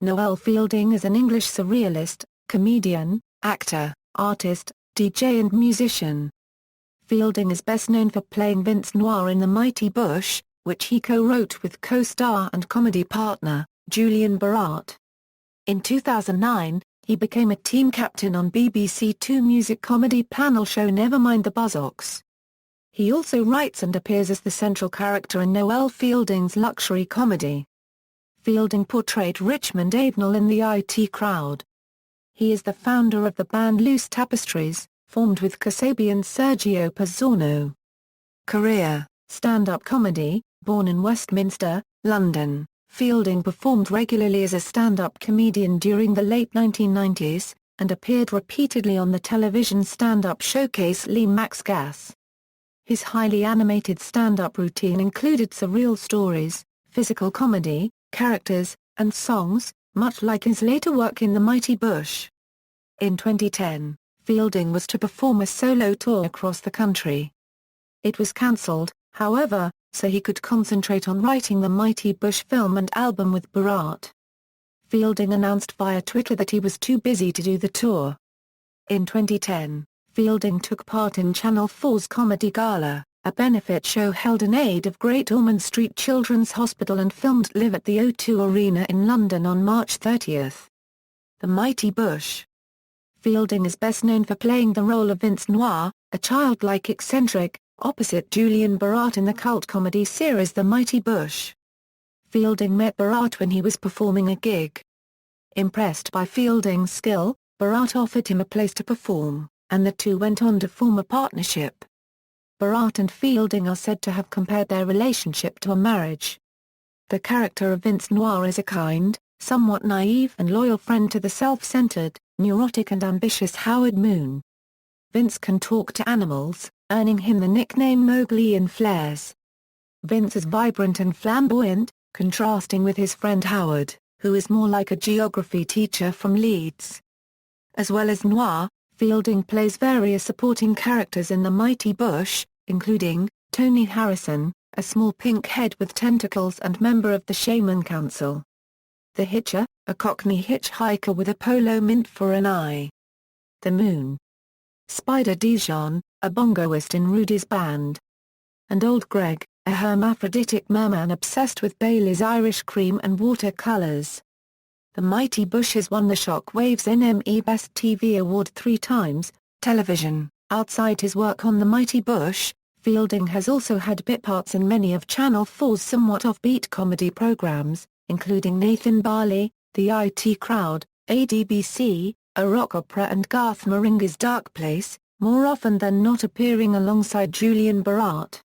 Noel Fielding is an English surrealist, comedian, actor, artist, DJ and musician. Fielding is best known for playing Vince Noir in The Mighty Boosh, which he co-wrote with co-star and comedy partner, Julian Barratt. In 2009, he became a team captain on BBC Two music comedy panel show Never Mind the Buzzcocks. He also writes and appears as the central character in Noel Fielding's luxury comedy. Fielding portrayed Richmond Avenal in The IT Crowd. He is the founder of the band Loose Tapestries, formed with Kasabian Sergio Pizzorno. Career: stand-up comedy. Born in Westminster, London, Fielding performed regularly as a stand-up comedian during the late 1990s, and appeared repeatedly on the television stand-up showcase Lee Max Gas. His highly animated stand-up routine included surreal stories, physical comedy, characters, and songs, much like his later work in The Mighty Boosh. In 2010, Fielding was to perform a solo tour across the country. It was cancelled, however, so he could concentrate on writing the Mighty Boosh film and album with Barratt. Fielding announced via Twitter that he was too busy to do the tour. In 2010, Fielding took part in Channel 4's Comedy Gala, a benefit show held in aid of Great Ormond Street Children's Hospital, and filmed live at the O2 Arena in London on March 30. The Mighty Boosh. Fielding is best known for playing the role of Vince Noir, a childlike eccentric, opposite Julian Barratt in the cult comedy series The Mighty Boosh. Fielding met Barratt when he was performing a gig. Impressed by Fielding's skill, Barratt offered him a place to perform, and the two went on to form a partnership. Barratt and Fielding are said to have compared their relationship to a marriage. The character of Vince Noir is a kind, somewhat naive and loyal friend to the self-centered, neurotic and ambitious Howard Moon. Vince can talk to animals, earning him the nickname Mowgli in Flares. Vince is vibrant and flamboyant, contrasting with his friend Howard, who is more like a geography teacher from Leeds. As well as Noir, Fielding plays various supporting characters in The Mighty Boosh, including Tony Harrison, a small pink head with tentacles and member of the Shaman Council. The Hitcher, a Cockney hitchhiker with a polo mint for an eye. The Moon. Spider Dijon, a bongoist in Rudy's band. And Old Greg, a hermaphroditic merman obsessed with Bailey's Irish Cream and watercolors. The Mighty Boosh has won the Shockwave's NME Best TV Award 3 times. Television. Outside his work on The Mighty Boosh, Fielding has also had bit parts in many of Channel 4's somewhat offbeat comedy programs, including Nathan Barley, The IT Crowd, ADBC, A Rock Opera and Garth Marenghi's Dark Place, more often than not appearing alongside Julian Barratt.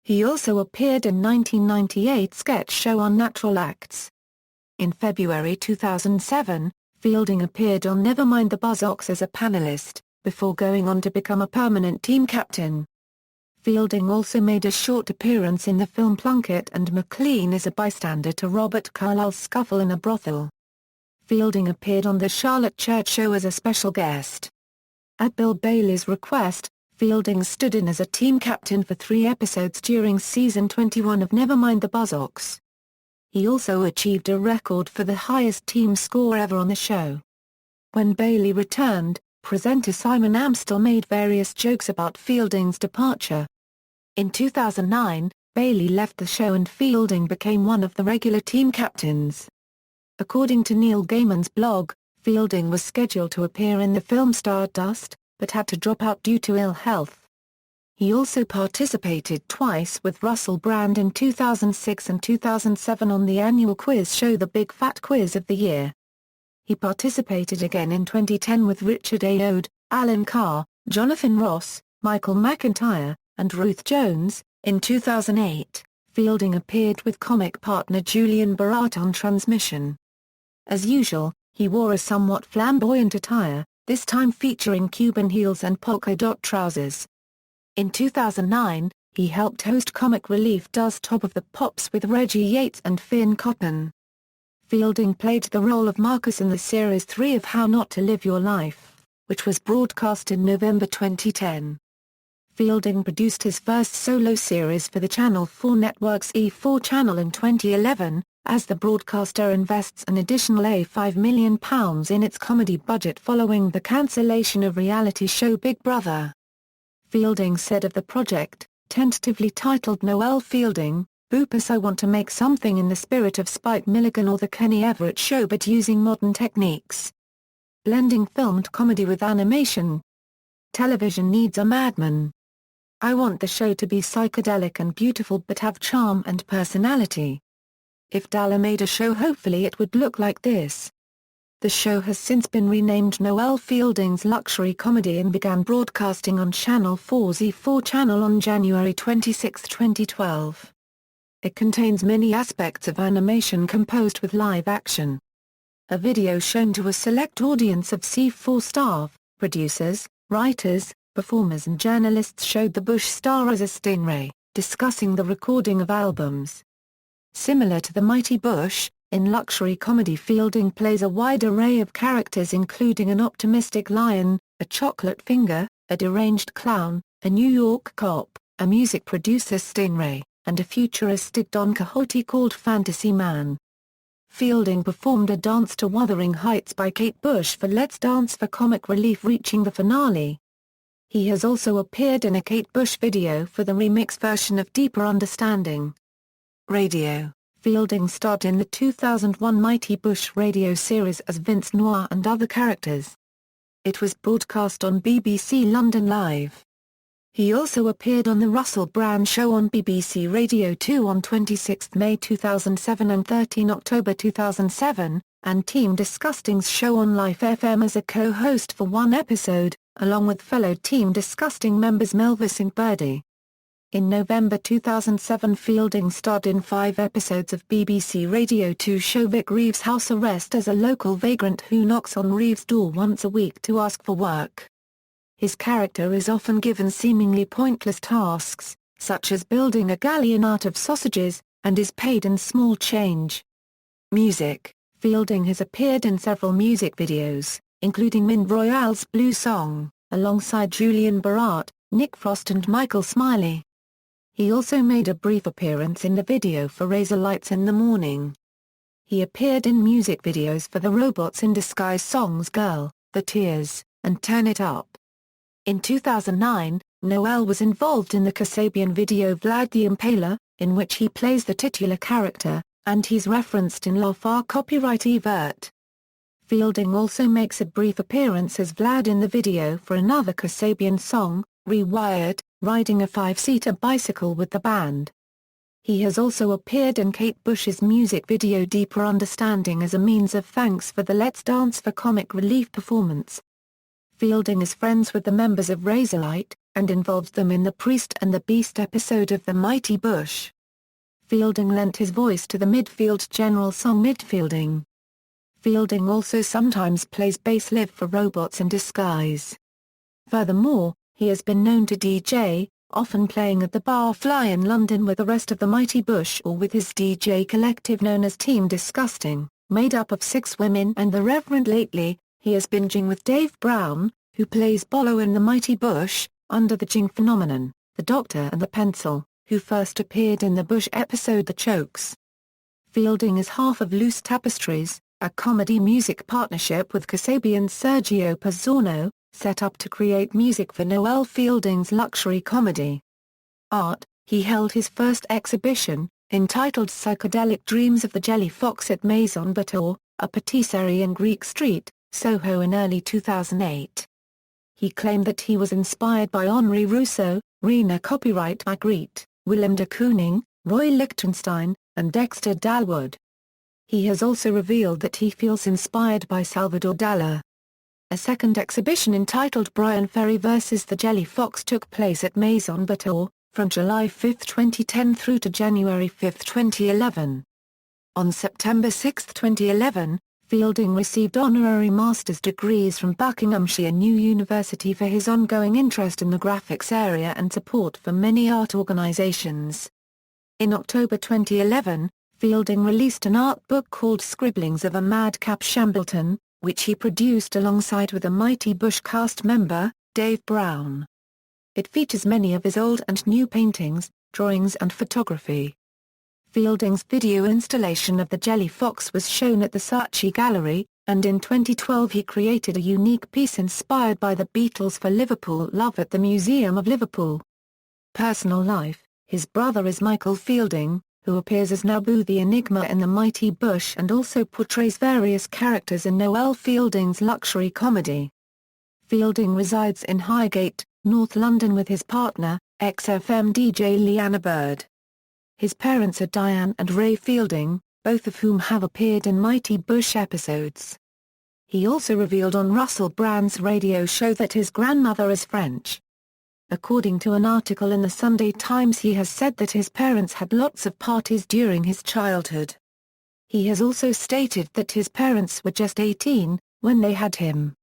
He also appeared in 1998's sketch show Unnatural Acts. In February 2007, Fielding appeared on Never Mind the Buzzcocks as a panelist, before going on to become a permanent team captain. Fielding also made a short appearance in the film Plunkett and McLean as a bystander to Robert Carlyle's scuffle in a brothel. Fielding appeared on The Charlotte Church Show as a special guest. At Bill Bailey's request, Fielding stood in as a team captain for 3 episodes during season 21 of Never Mind the Buzzcocks. He also achieved a record for the highest team score ever on the show. When Bailey returned, presenter Simon Amstel made various jokes about Fielding's departure. In 2009, Bailey left the show and Fielding became one of the regular team captains. According to Neil Gaiman's blog, Fielding was scheduled to appear in the film Stardust, but had to drop out due to ill health. He also participated twice with Russell Brand in 2006 and 2007 on the annual quiz show The Big Fat Quiz of the Year. He participated again in 2010 with Richard Ayoade, Alan Carr, Jonathan Ross, Michael McIntyre, and Ruth Jones. In 2008, Fielding appeared with comic partner Julian Barratt on Transmission. As usual, he wore a somewhat flamboyant attire, this time featuring Cuban heels and polka dot trousers. In 2009, he helped host Comic Relief Does Top of the Pops with Reggie Yates and Finn Cotton. Fielding played the role of Marcus in the Series 3 of How Not to Live Your Life, which was broadcast in November 2010. Fielding produced his first solo series for the Channel 4 network's E4 channel in 2011, as the broadcaster invests an additional £5 million in its comedy budget following the cancellation of reality show Big Brother. Fielding said of the project, tentatively titled Noel Fielding, "Boopus, I want to make something in the spirit of Spike Milligan or the Kenny Everett Show but using modern techniques. Blending filmed comedy with animation. Television needs a madman. I want the show to be psychedelic and beautiful but have charm and personality. If Dalla made a show, hopefully it would look like this." The show has since been renamed Noel Fielding's Luxury Comedy and began broadcasting on Channel 4's E4 channel on January 26, 2012. It contains many aspects of animation composed with live action. A video shown to a select audience of C4 staff, producers, writers, performers and journalists showed the Bush star as a stingray, discussing the recording of albums. Similar to the Mighty Boosh, in luxury comedy Fielding plays a wide array of characters including an optimistic lion, a chocolate finger, a deranged clown, a New York cop, a music producer stingray, and a futuristic Don Quixote called Fantasy Man. Fielding performed a dance to Wuthering Heights by Kate Bush for Let's Dance for comic relief, reaching the finale. He has also appeared in a Kate Bush video for the remix version of Deeper Understanding. Radio. Fielding starred in the 2001 Mighty Boosh radio series as Vince Noir and other characters. It was broadcast on BBC London Live. He also appeared on The Russell Brand Show on BBC Radio 2 on 26 May 2007 and 13 October 2007, and Team Disgusting's show on Life FM as a co-host for one episode, along with fellow Team Disgusting members Melvis and Birdie. In November 2007, Fielding starred in 5 episodes of BBC Radio 2 show Vic Reeves' House Arrest as a local vagrant who knocks on Reeves' door once a week to ask for work. His character is often given seemingly pointless tasks, such as building a galleon out of sausages, and is paid in small change. Music. Fielding has appeared in several music videos, including Mind Royale's Blue Song, alongside Julian Barratt, Nick Frost and Michael Smiley. He also made a brief appearance in the video for Razor Lights in the Morning. He appeared in music videos for the Robots in Disguise songs Girl, The Tears, and Turn It Up. In 2009, Noel was involved in the Kasabian video Vlad the Impaler, in which he plays the titular character, and he's referenced in La Far copyright Evert. Fielding also makes a brief appearance as Vlad in the video for another Kasabian song, Rewired, riding a 5-seater bicycle with the band. He has also appeared in Kate Bush's music video Deeper Understanding as a means of thanks for the Let's Dance for comic relief performance. Fielding is friends with the members of Razorlight, and involved them in the Priest and the Beast episode of the Mighty Boosh. Fielding lent his voice to the midfield general song Midfielding. Fielding also sometimes plays bass live for Robots in Disguise. Furthermore, he has been known to DJ, often playing at the Bar Fly in London with the rest of the Mighty Boosh or with his DJ collective known as Team Disgusting, made up of 6 women and the Reverend. Lately, he has been jing with Dave Brown, who plays Bolo in the Mighty Boosh, under the Jing Phenomenon, the Doctor and the Pencil, who first appeared in the Bush episode The Chokes. Fielding is half of Loose Tapestries, a comedy music partnership with Kasabian's Sergio Pizzorno, set up to create music for Noel Fielding's luxury comedy. Art. He held his first exhibition, entitled Psychedelic Dreams of the Jelly Fox at Maison Bator, a patisserie in Greek Street, Soho in early 2008. He claimed that he was inspired by Henri Rousseau, Rena copyright Magritte, Willem de Kooning, Roy Lichtenstein, and Dexter Dalwood. He has also revealed that he feels inspired by Salvador Dali. A second exhibition entitled Brian Ferry vs. the Jelly Fox took place at Maison Bator, from July 5, 2010 through to January 5, 2011. On September 6, 2011, Fielding received honorary master's degrees from Buckinghamshire New University for his ongoing interest in the graphics area and support for many art organisations. In October 2011, Fielding released an art book called Scribblings of a Madcap Shambleton, which he produced alongside with a Mighty Boosh cast member, Dave Brown. It features many of his old and new paintings, drawings and photography. Fielding's video installation of the Jelly Fox was shown at the Saatchi Gallery, and in 2012 he created a unique piece inspired by the Beatles for Liverpool Love at the Museum of Liverpool. Personal life: his brother is Michael Fielding, who appears as Nabu the Enigma in the Mighty Boosh and also portrays various characters in Noel Fielding's luxury comedy. Fielding resides in Highgate, North London with his partner, ex-FM DJ Leanna Bird. His parents are Diane and Ray Fielding, both of whom have appeared in Mighty Boosh episodes. He also revealed on Russell Brand's radio show that his grandmother is French. According to an article in the Sunday Times, he has said that his parents had lots of parties during his childhood. He has also stated that his parents were just 18 when they had him.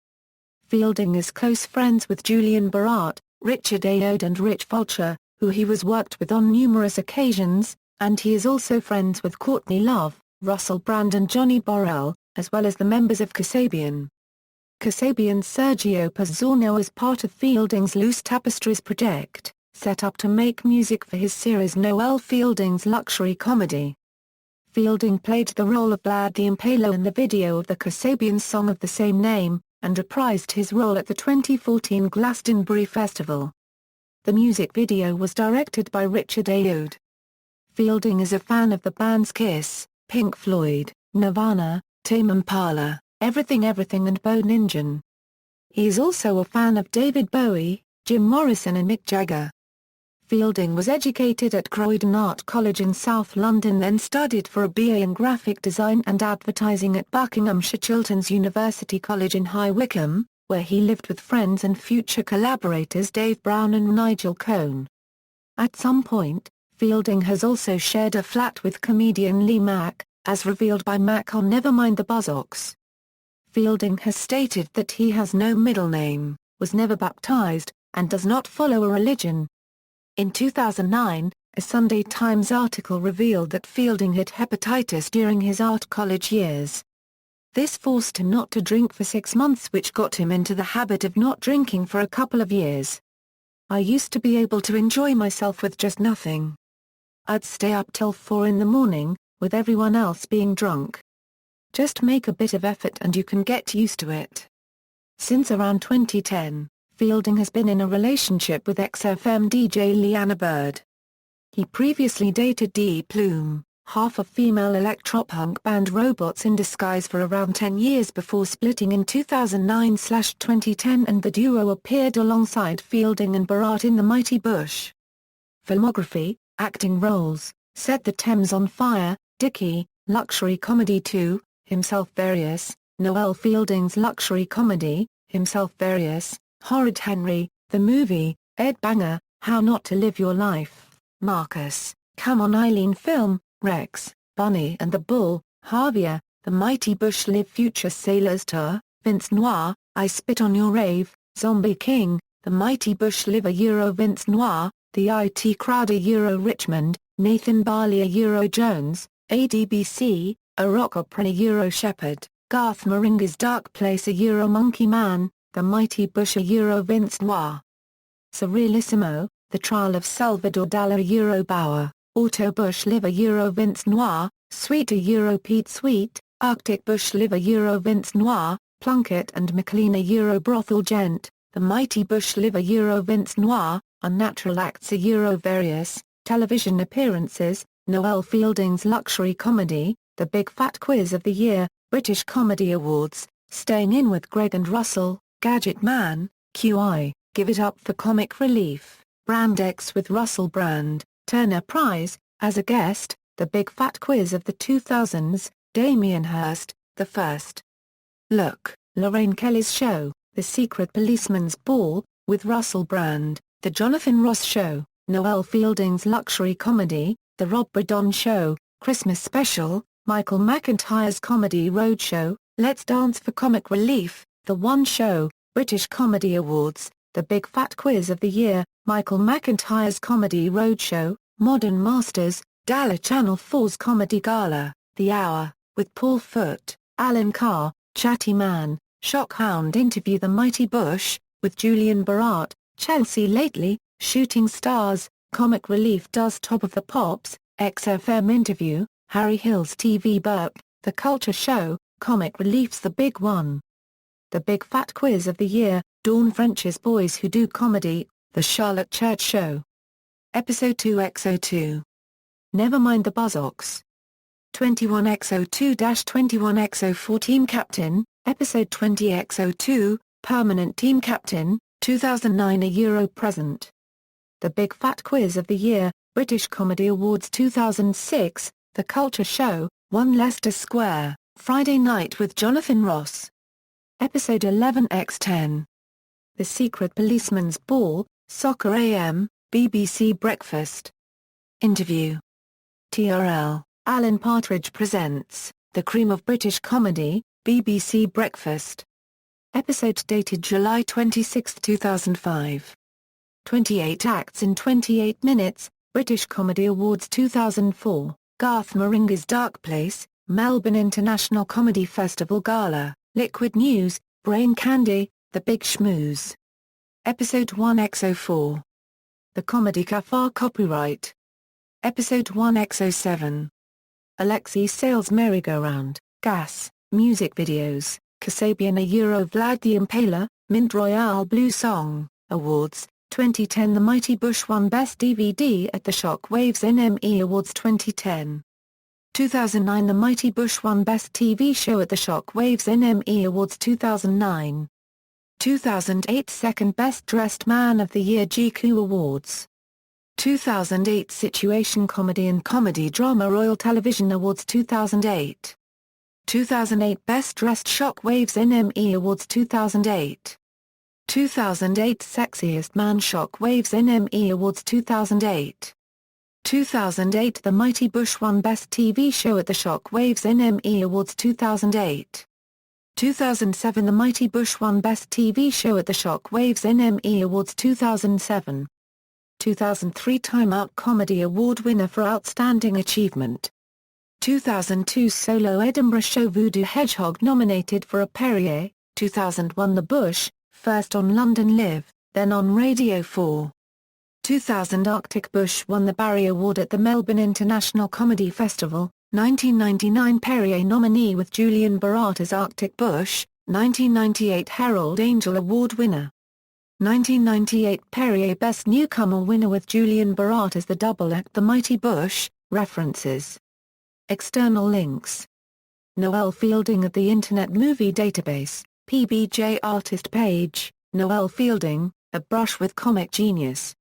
Fielding is close friends with Julian Barratt, Richard Ayoade and Rich Fulcher, who he was worked with on numerous occasions, and he is also friends with Courtney Love, Russell Brand and Johnny Borrell, as well as the members of Kasabian. Kasabian Sergio Pizzorno is part of Fielding's Loose Tapestries project, set up to make music for his series Noel Fielding's luxury comedy. Fielding played the role of Vlad the Impaler in the video of the Kasabian song of the same name, and reprised his role at the 2014 Glastonbury Festival. The music video was directed by Richard Ayoade. Fielding is a fan of the bands Kiss, Pink Floyd, Nirvana, Tame Impala, Everything Everything and Bone Ninjan. He is also a fan of David Bowie, Jim Morrison and Mick Jagger. Fielding was educated at Croydon Art College in South London, then studied for a BA in graphic design and advertising at Buckinghamshire Chilterns University College in High Wycombe, where he lived with friends and future collaborators Dave Brown and Nigel Cohn. At some point, Fielding has also shared a flat with comedian Lee Mack, as revealed by Mack on Never Mind the Buzzcocks. Fielding has stated that he has no middle name, was never baptized, and does not follow a religion. In 2009, a Sunday Times article revealed that Fielding had hepatitis during his art college years. This forced him not to drink for 6 months, which got him into the habit of not drinking for a couple of years. I used to be able to enjoy myself with just nothing. I'd stay up till 4 in the morning, with everyone else being drunk. Just make a bit of effort and you can get used to it. Since around 2010, Fielding has been in a relationship with ex-FM DJ Leanna Bird. He previously dated Dee Plume, half of female electropunk band Robots in Disguise, for around 10 years before splitting in 2009/2010, and the duo appeared alongside Fielding and Barratt in the Mighty Boosh. Filmography, acting roles: Set the Thames on Fire, Dickie, Luxury Comedy 2, Himself Various, Noel Fielding's Luxury Comedy, Himself Various, Horrid Henry, The Movie, Ed Banger, How Not to Live Your Life, Marcus, Come On Eileen Film, Rex, Bunny and the Bull, Javier, The Mighty Boosh Live Future Sailors Tour, Vince Noir, I Spit on Your Rave, Zombie King, The Mighty Boosh Live a Vince Noir, The IT Crowd a Richmond, Nathan Barley a Jones, ADBC, A Rock Opera a Shepherd, Garth Marenghi's Dark Place a Monkey Man, The Mighty Boosh a Vince Noir. Surrealissimo, The Trial of Salvador Dali a Bauer, Auto Boosh Live a Vince Noir, Sweet a Pete Sweet, Arctic Boosh Live a Vince Noir, Plunkett and McLean a Brothel Gent, The Mighty Boosh Live a Vince Noir, Unnatural Acts a Various, Television Appearances, Noel Fielding's Luxury Comedy, The Big Fat Quiz of the Year, British Comedy Awards, Staying In with Greg and Russell, Gadget Man, QI, Give It Up for Comic Relief, Brand X with Russell Brand, Turner Prize, as a guest, The Big Fat Quiz of the 2000s, Damien Hirst, The First Look, Lorraine Kelly's Show, The Secret Policeman's Ball, with Russell Brand, The Jonathan Ross Show, Noel Fielding's Luxury Comedy, The Rob Brydon Show, Christmas Special, Michael McIntyre's Comedy Roadshow, Let's Dance for Comic Relief, The One Show, British Comedy Awards, The Big Fat Quiz of the Year, Michael McIntyre's Comedy Roadshow, Modern Masters, Dala Channel 4's Comedy Gala, The Hour, with Paul Foote, Alan Carr, Chatty Man, Shockhound Interview, The Mighty Boosh, with Julian Barratt, Chelsea Lately, Shooting Stars, Comic Relief does Top of the Pops, XFM interview, Harry Hill's TV burp, The Culture Show, Comic Relief's The Big One. The Big Fat Quiz of the Year, Dawn French's Boys Who Do Comedy, The Charlotte Church Show. Episode 2x02. Never Mind the Buzzcocks. 21x02-21x04 Team Captain, Episode 20x02, Permanent Team Captain, 2009 A Euro Present. The Big Fat Quiz of the Year, British Comedy Awards 2006, The Culture Show, 1 Leicester Square, Friday Night with Jonathan Ross. Episode 11x10. The Secret Policeman's Ball, Soccer AM, BBC Breakfast. Interview. TRL, Alan Partridge presents, The Cream of British Comedy, BBC Breakfast. Episode dated July 26, 2005. 28 acts in 28 minutes, British Comedy Awards 2004, Garth Marenghi's Dark Place, Melbourne International Comedy Festival Gala, Liquid News, Brain Candy, The Big Schmooze. Episode 1x04. The Comedy Café Copyright. Episode 1x07. Alexei Sales Merry-Go-Round, Gas, Music Videos, Kasabian A Euro Vlad the Impaler, Mint Royale Blue Song, Awards, 2010 The Mighty Boosh won Best DVD at the Shockwaves NME Awards 2010. 2009 The Mighty Boosh won Best TV Show at the Shockwaves NME Awards 2009. 2008 Second Best Dressed Man of the Year GQ Awards. 2008 Situation Comedy and Comedy Drama Royal Television Awards 2008. 2008 Best Dressed Shockwaves NME Awards 2008. 2008 Sexiest Man Shockwaves NME Awards 2008. 2008 The Mighty Boosh won Best TV Show at the Shockwaves NME Awards 2008. 2007 The Mighty Boosh won Best TV Show at the Shockwaves NME Awards 2007. 2003 Time Out Comedy Award winner for Outstanding Achievement. 2002 Solo Edinburgh show Voodoo Hedgehog nominated for a Perrier. 2001 The Bush, first on London Live, then on Radio 4. 2000 Arctic Bush won the Barry Award at the Melbourne International Comedy Festival. 1999 Perrier nominee with Julian Barratt as Arctic Bush. 1998 Herald Angel Award winner. 1998 Perrier Best Newcomer winner with Julian Barratt as the double act The Mighty Boosh. References. External links. Noel Fielding at the Internet Movie Database, PBJ Artist Page, Noel Fielding, A Brush with Comic Genius.